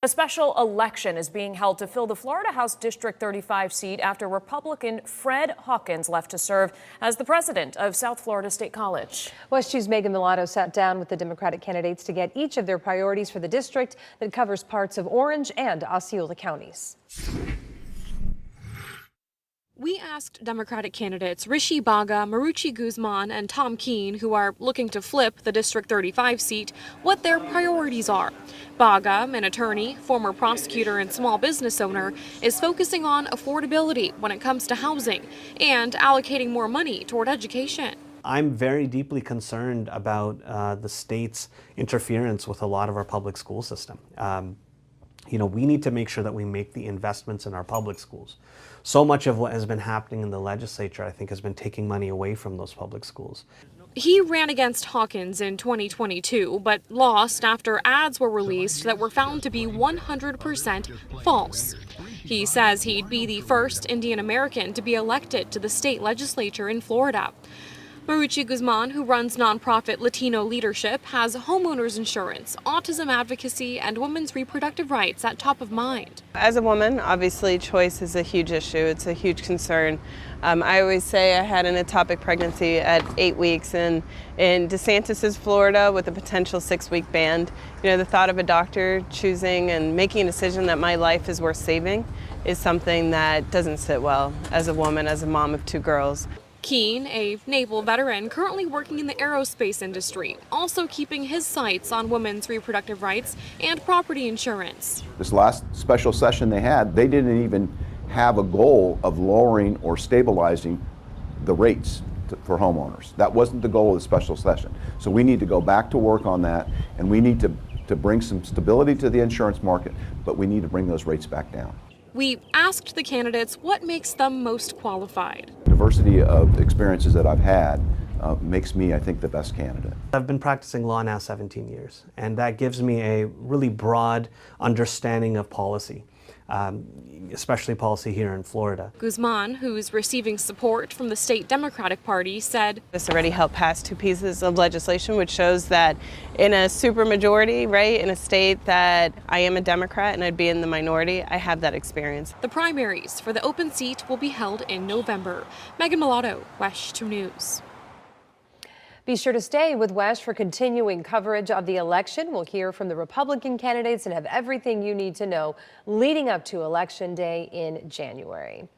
A special election is being held to fill the Florida House District 35 seat after Republican Fred Hawkins left to serve as the president of South Florida State College. WESH 2's Megan Mulatto sat down with the Democratic candidates to get each of their priorities for the district that covers parts of Orange and Osceola counties. We asked Democratic candidates Rishi Baga, Marucci Guzman, and Tom Keene, who are looking to flip the District 35 seat, what their priorities are. Baga, an attorney, former prosecutor, and small business owner, is focusing on affordability when it comes to housing and allocating more money toward education. I'm very deeply concerned about the state's interference with a lot of our public school system. We need to make sure that we make the investments in our public schools. So much of what has been happening in the legislature, I think, has been taking money away from those public schools. He ran against Hawkins in 2022, but lost after ads were released that were found to be 100% false. He says he'd be the first Indian American to be elected to the state legislature in Florida. Marucci Guzman, who runs nonprofit Latino Leadership, has homeowners insurance, autism advocacy, and women's reproductive rights at top of mind. As a woman, obviously choice is a huge issue. It's a huge concern. I always say I had an ectopic pregnancy at 8 weeks, and in DeSantis's Florida with a potential 6-week ban, the thought of a doctor choosing and making a decision that my life is worth saving is something that doesn't sit well as a woman, as a mom of 2 girls. Keene, a naval veteran currently working in the aerospace industry, also keeping his sights on women's reproductive rights and property insurance. This last special session they had, they didn't even have a goal of lowering or stabilizing the rates for homeowners. That wasn't the goal of the special session. So we need to go back to work on that, and we need to bring some stability to the insurance market, but we need to bring those rates back down. We asked the candidates what makes them most qualified. Diversity of experiences that I've had makes me, I think, the best candidate. I've been practicing law now 17 years, and that gives me a really broad understanding of policy, especially policy here in Florida. Guzman, who's receiving support from the state Democratic Party, said this already helped pass 2 pieces of legislation, which shows that in a supermajority, right, in a state that I am a Democrat and I'd be in the minority, I have that experience. The primaries for the open seat will be held in November. Megan Mulatto, WESH 2 News. Be sure to stay with WESH for continuing coverage of the election. We'll hear from the Republican candidates and have everything you need to know leading up to Election Day in January.